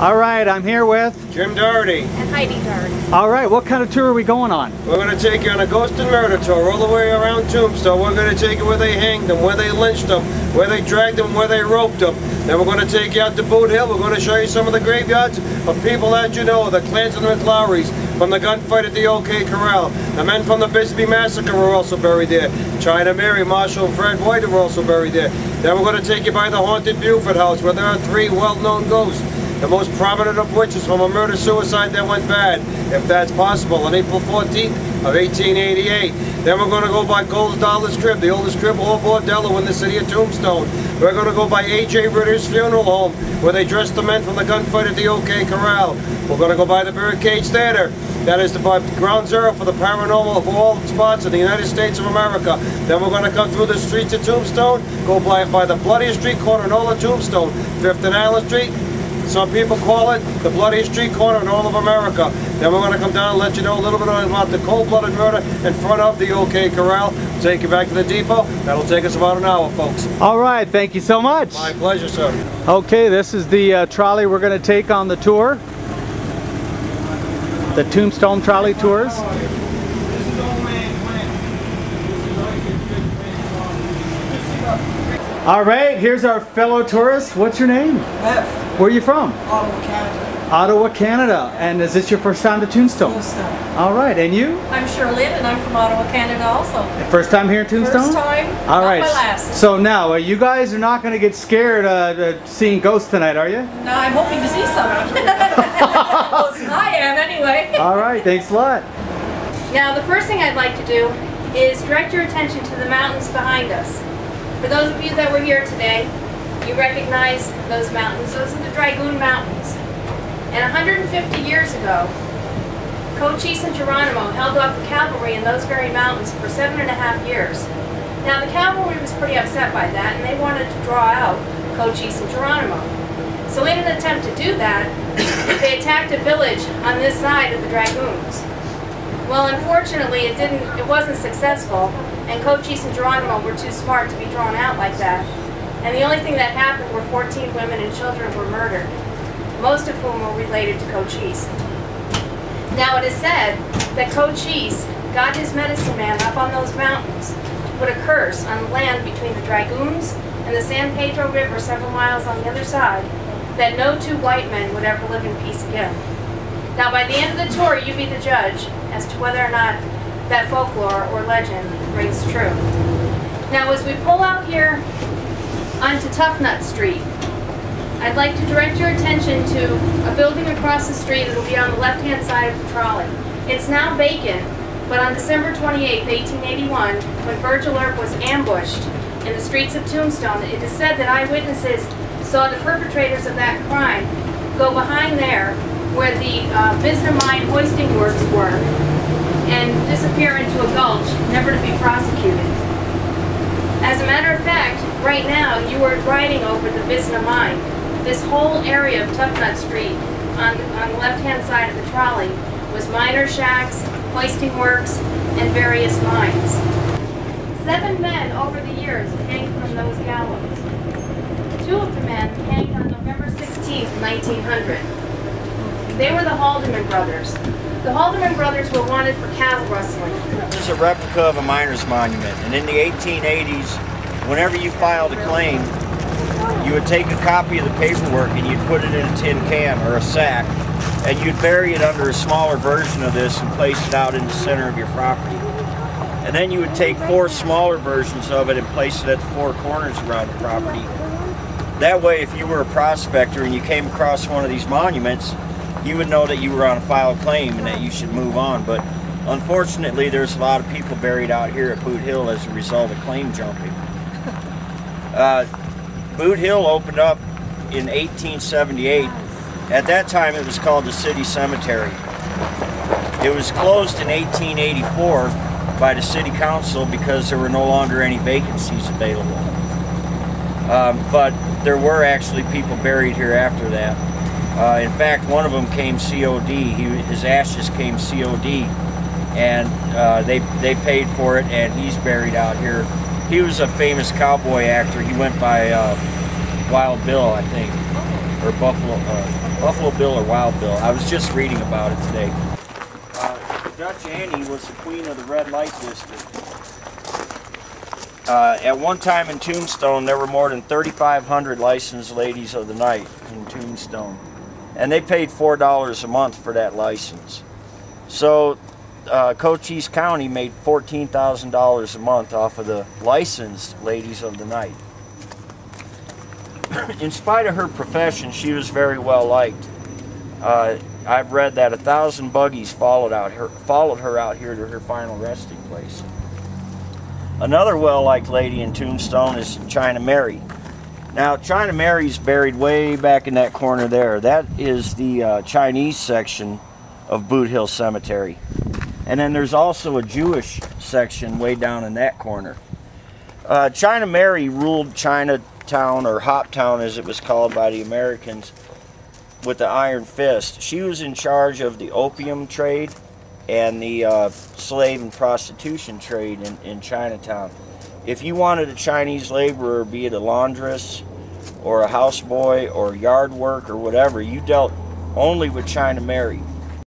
All right, I'm here with Jim Doherty. And Heidi Doherty. All right, what kind of tour are we going on? We're going to take you on a ghost and murder tour all the way around Tombstone. We're going to take you where they hanged them, where they lynched them, where they dragged them, where they roped them. Then we're going to take you out to Boot Hill. We're going to show you some of the graveyards of people that you know, the Clansmen and McLaurys, from the gunfight at the OK Corral. The men from the Bisbee Massacre were also buried there. China Mary, Marshall, and Fred White were also buried there. Then we're going to take you by the haunted Buford House, where there are 3 well-known ghosts. The most prominent of which is from a murder-suicide that went bad, if that's possible, on April 14th of 1888. Then we're going to go by Gold's Dollar's Crib, the oldest crib or bordello in the city of Tombstone. We're going to go by A.J. Ritter's Funeral Home, where they dressed the men from the gunfight at the OK Corral. We're going to go by the Birdcage Theater. That is the ground zero for the paranormal of all spots in the United States of America. Then we're going to come through the streets of Tombstone, go by the bloodiest street corner in all of Tombstone, 5th and Allen Street. Some people call it the bloodiest street corner in all of America. Then we're going to come down and let you know a little bit about the cold-blooded murder in front of the OK Corral. Take you back to the depot. That'll take us about an hour, folks. All right, thank you so much. My pleasure, sir. Okay, this is the trolley we're going to take on the tour. The Tombstone trolley tours. All right, here's our fellow tourist. What's your name? Bev. Where are you from? Ottawa, Canada. Ottawa, Canada. And is this your first time to Tombstone? Tombstone. All right, and you? I'm Charlene, and I'm from Ottawa, Canada also. First time here in Tombstone? First time, all not right. my last. So now, you guys are not going to get scared seeing ghosts tonight, are you? No, I'm hoping to see some. Well, I am anyway. All right, thanks a lot. Now, the first thing I'd like to do is direct your attention to the mountains behind us. For those of you that were here today, you recognize those mountains. Those are the Dragoon Mountains. And 150 years ago, Cochise and Geronimo held off the cavalry in those very mountains for 7.5 years. Now, the cavalry was pretty upset by that, and they wanted to draw out Cochise and Geronimo. So in an attempt to do that, they attacked a village on this side of the Dragoons. Well, unfortunately, it wasn't successful, and Cochise and Geronimo were too smart to be drawn out like that. And the only thing that happened were 14 women and children were murdered, most of whom were related to Cochise. Now, it is said that Cochise got his medicine man up on those mountains to put a curse on the land between the Dragoons and the San Pedro River several miles on the other side, that no 2 white men would ever live in peace again. Now, by the end of the tour, you be the judge as to whether or not that folklore or legend rings true. Now, as we pull out here onto Tuffnut Street, I'd like to direct your attention to a building across the street that will be on the left-hand side of the trolley. It's now vacant, but on December 28, 1881, when Virgil Earp was ambushed in the streets of Tombstone, it is said that eyewitnesses saw the perpetrators of that crime go behind there where the Visna Mine hoisting works were and disappear into a gulch, never to be prosecuted. As a matter of fact, right now you are riding over the Visna Mine. This whole area of Tuffnut Street on the left-hand side of the trolley was miner shacks, hoisting works, and various mines. 7 men over the years hanged from those gallows. 2 of the men hanged on November 16, 1900. They were the Haldeman brothers. The Haldeman brothers were wanted for cattle rustling. This is a replica of a miner's monument, and in the 1880s, whenever you filed a claim, you would take a copy of the paperwork and you'd put it in a tin can or a sack, and you'd bury it under a smaller version of this and place it out in the center of your property. And then you would take 4 smaller versions of it and place it at the 4 corners around the property. That way, if you were a prospector and you came across one of these monuments, you would know that you were on a filed claim and that you should move on. But unfortunately, there's a lot of people buried out here at Boot Hill as a result of claim jumping. Boot Hill opened up in 1878. At that time, it was called the City Cemetery. It was closed in 1884 by the City Council because there were no longer any vacancies available. But there were actually people buried here after that. In fact, one of them came COD. His ashes came COD, and they paid for it, and he's buried out here. He was a famous cowboy actor. He went by Wild Bill, I think, or Buffalo Bill or Wild Bill. I was just reading about it today. Dutch Annie was the queen of the red light district. At one time in Tombstone, there were more than 3,500 licensed ladies of the night in Tombstone. And they paid $4 a month for that license. So Cochise County made $14,000 a month off of the licensed ladies of the night. In spite of her profession, she was very well liked. I've read that 1,000 buggies followed her out here to her final resting place. Another well-liked lady in Tombstone is China Mary. Now, China Mary's buried way back in that corner there. That is the Chinese section of Boot Hill Cemetery. And then there's also a Jewish section way down in that corner. China Mary ruled Chinatown, or Hoptown as it was called by the Americans, with the iron fist. She was in charge of the opium trade and the slave and prostitution trade in Chinatown. If you wanted a Chinese laborer, be it a laundress or a houseboy or yard work or whatever, you dealt only with China Mary.